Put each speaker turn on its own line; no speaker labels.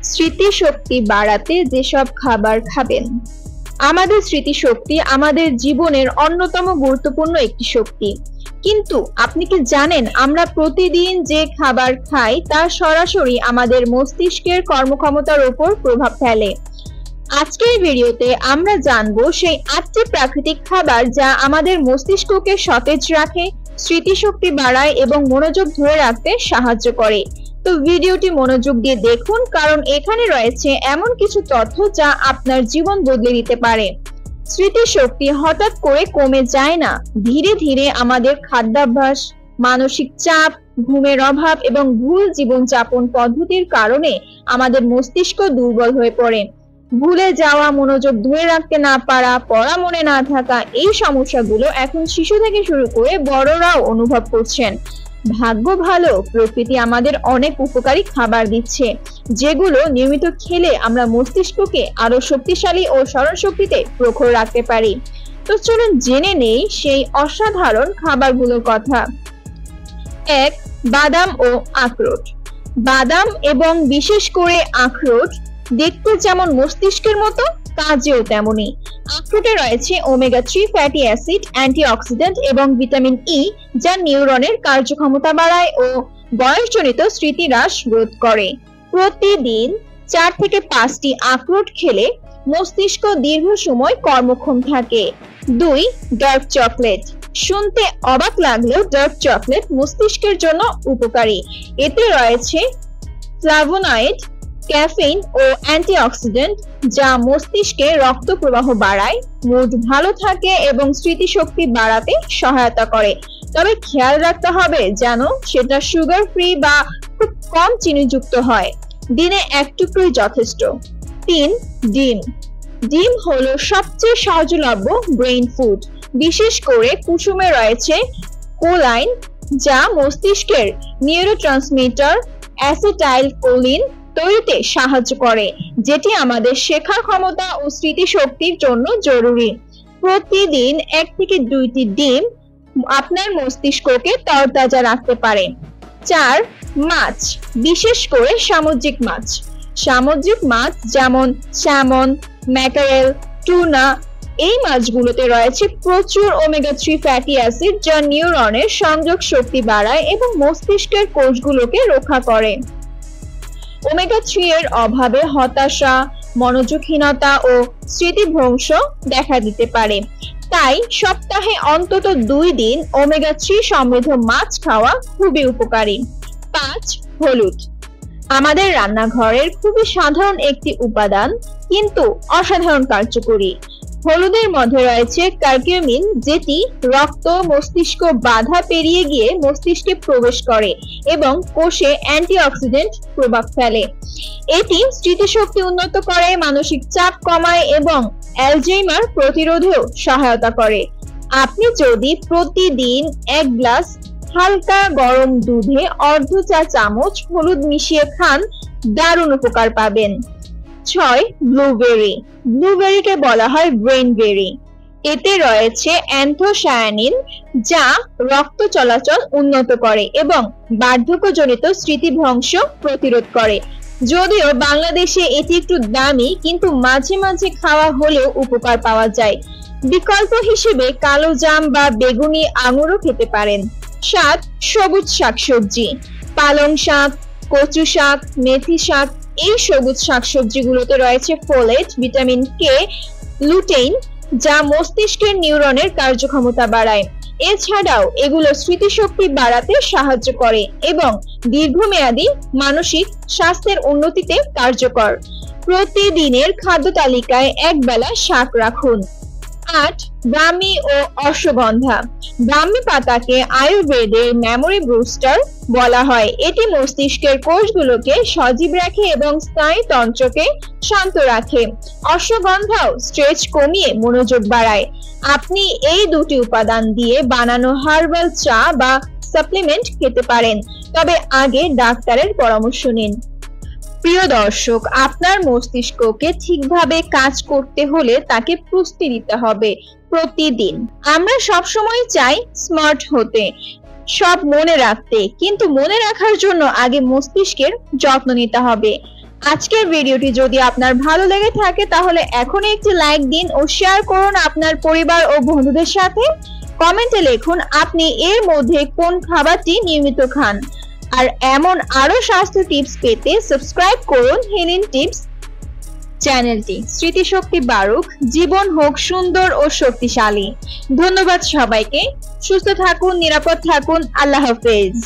স্মৃতিশক্তি বাড়াতে যেসব খাবার খাবেন। আমাদের স্মৃতিশক্তি আমাদের জীবনের অন্যতম গুরুত্বপূর্ণ একটি শক্তি। কিন্তু আপনি কি জানেন আমরা প্রতিদিন যে খাবার খাই তা সরাসরি আমাদের মস্তিষ্কের কর্মক্ষমতার উপর প্রভাব ফেলে। আজকের ভিডিওতে আমরা জানবো সেই 8টি প্রাকৃতিক খাবার যা আমাদের মস্তিষ্ককে সতেজ রাখে, স্মৃতিশক্তি বাড়ায় এবং মনোযোগ ধরে রাখতে সাহায্য করে। তো ভিডিওটি মনোযোগ দিয়ে দেখুন, কারণ এখানে রয়েছে এমন কিছু তথ্য যা আপনার জীবন বদলে দিতে পারে। স্মৃতিশক্তি হঠাৎ করে কমে যায় না, ধীরে ধীরে আমাদের খাদ্যাভ্যাস, মানসিক চাপ, ঘুমের অভাব এবং ভুল জীবনযাপন পদ্ধতির কারণে আমাদের মস্তিষ্ক দুর্বল হয়ে পড়ে। ভুলে যাওয়া, মনোযোগ ধরে রাখতে না পারা, পড়া মনে না থাকা, এই সমস্যাগুলো এখন শিশু থেকে শুরু করে বড়রাও অনুভব করছেন। ভাগ্য ভালো, প্রকৃতি আমাদের অনেক উপকারী খাবার দিচ্ছে, যেগুলো নিয়মিত খেলে আমরা মস্তিষ্ককে আরো শক্তিশালী ও স্মরণশক্তিতে প্রখর রাখতে পারি। তো চলুন জেনে নেই সেই অসাধারণ খাবারগুলোর কথা। 1. বাদাম ও আখরোট। বাদাম এবং বিশেষ করে আখরোট দেখতে যেমন মস্তিষ্কের মতো, কাজেও তেমনি। আখরোটে রয়েছে ওমেগা 3 ফ্যাটি অ্যাসিড, অ্যান্টিঅক্সিডেন্ট এবং ভিটামিন ই, যা নিউরনের কার্যক্ষমতা বাড়ায় ও বয়সজনিত স্মৃতি হ্রাস রোধ করে। প্রতিদিন 4 থেকে 5টি আখরোট খেলে মস্তিষ্ক দীর্ঘ সময় কর্মক্ষম থাকে। 2. Dark chocolate. শুনতে অবাক লাগলেও ডার্ক চকলেট মস্তিষ্কের জন্য উপকারী। এতে রয়েছে ফ্লাভোনয়েড, ক্যাফেইন ও অ্যান্টিঅক্সিডেন্ট, যা মস্তিষ্কে রক্ত প্রবাহ বাড়ায়, মুড ভালো থাকে এবং স্মৃতিশক্তি বাড়াতে সহায়তা করে। তবে খেয়াল রাখতে হবে যেন সেটা সুগার ফ্রি বা খুব কম চিনিযুক্ত হয়। দিনে 1 টুকরোই যথেষ্ট। 3. ডিম। ডিম হলো সবচেয়ে সহজলভ্য ব্রেইন ফুড। বিশেষ করে কুসুমে রয়েছে কোলাইন, যা মস্তিষ্কের নিউরোট্রান্সমিটার অ্যাসিটাইলকোলিন তৈরিতে সাহায্য করে, যেটি আমাদের শেখার ক্ষমতা ও স্মৃতিশক্তির জন্য জরুরি। প্রতিদিন 1 থেকে 2টি ডিম আপনার মস্তিষ্ককে তরতাজা রাখতে পারে। 4. মাছ, বিশেষ করে সামুদ্রিক মাছ। সামুদ্রিক মাছ যেমন স্যামন, ম্যাকারেল, টুনা, এই মাছগুলোতে রয়েছে প্রচুর ওমেগা 3 ফ্যাটি অ্যাসিড, যা নিউরনের সংযোগ শক্তি বাড়ায় এবং মস্তিষ্কের কোষগুলোকে রক্ষা করে। ওমেগা 3 এর অভাবে হতাশা, মনোযোগহীনতা ও স্মৃতিভ্রংশ দেখা দিতে পারে। তাই সপ্তাহে অন্তত 2 দিন ওমেগা 3 সমৃদ্ধ মাছ খাওয়া খুবই উপকারী। 5. হলুদ। আমাদের রান্নাঘরের খুবই সাধারণ একটি উপাদান, কিন্তু অসাধারণ কার্যকরী। হলুদের মধ্যে রয়েছে কার্কিউমিন, যেটি রক্ত মস্তিষ্ক বাধা পেরিয়ে গিয়ে মস্তিষ্কে প্রবেশ করে এবং কোষে অ্যান্টিঅক্সিডেন্ট প্রভাব ফেলে। এটি স্মৃতিশক্তি উন্নত করে, মানসিক চাপ কমায় এবং অ্যালজাইমার প্রতিরোধেও সহায়তা করে। আপনি যদি প্রতিদিন 1 গ্লাস হালকা গরম দুধে অর্ধ চা চামচ হলুদ মিশিয়ে খান, দারুণ উপকার পাবেন। 6. ব্লুবেরি। ব্লুবেরিকে বলা হয় ব্রেইন বেরি। এতে রয়েছে অ্যান্থোসায়ানিন, যা রক্ত চলাচল উন্নত করে এবং বার্ধক্যজনিত স্মৃতিভ্রংশ প্রতিরোধ করে। যদিও বাংলাদেশে এটি একটু দামি, কিন্তু মাঝে মাঝে খাওয়া হলেও উপকার পাওয়া যায়। বিকল্প হিসেবে কালো জাম বা বেগুনি আঙুরও খেতে পারেন। 7. সবুজ শাকসবজি। পালং শাক, কচু শাক, মেথি শাক, এই সবুজ শাকসবজিগুলোতে রয়েছে ফোলেট, ভিটামিন কে, লুটেইন, যা মস্তিষ্কের নিউরনের কার্যক্ষমতা বাড়ায়। এছাড়াও এগুলো স্মৃতিশক্তি বাড়াতে সাহায্য করে এবং দীর্ঘমেয়াদী মানসিক স্বাস্থ্যের উন্নতিতে কার্যকর। প্রতিদিনের খাদ্য তালিকায় 1 বেলা শাক রাখুন। 8. ব্রাহ্মী ও অশ্বগন্ধা। ব্রাহ্মী পাতাকে আয়ুর্বেদের মেমোরি বুস্টার বলা হয়। এটি মস্তিষ্কের কোষগুলোকে সজীব রাখে এবং স্নায়ুতন্ত্রকে শান্ত রাখে। অশ্বগন্ধাও স্ট্রেস কমিয়ে মনোযোগ বাড়ায়। আপনি এই 2টি উপাদান দিয়ে বানানো হার্বাল চা বা সাপ্লিমেন্ট খেতে পারেন, তবে আগে ডাক্তারের পরামর্শ নিন। প্রিয় দর্শক, আপনার মস্তিষ্ককে ঠিকভাবে কাজ করতে হলে তাকে পুষ্টি দিতে হবে প্রতিদিন। আমরা সবসময় চাই স্মার্ট হতে, সব মনে রাখতে, কিন্তু মনে রাখার জন্য আগে মস্তিষ্কের যত্ন নিতে হবে। আজকের ভিডিওটি যদি আপনার ভালো লেগে থাকে তাহলে এখনই একটি লাইক দিন ও শেয়ার করুন আপনার পরিবার ও বন্ধুদের সাথে। কমেন্টে লিখুন আপনি এর মধ্যে কোন খাবারটি নিয়মিত খান। আর এমন আরো স্বাস্থ্য টিপস পেতে সাবস্ক্রাইব করুন হেলেন টিপস চ্যানেলটি। স্মৃতিশক্তি বাড়ুক, জীবন হোক সুন্দর ও শক্তিশালী। ধন্যবাদ সবাইকে। সুস্থ থাকুন, নিরাপদ থাকুন। আল্লাহ হাফেজ।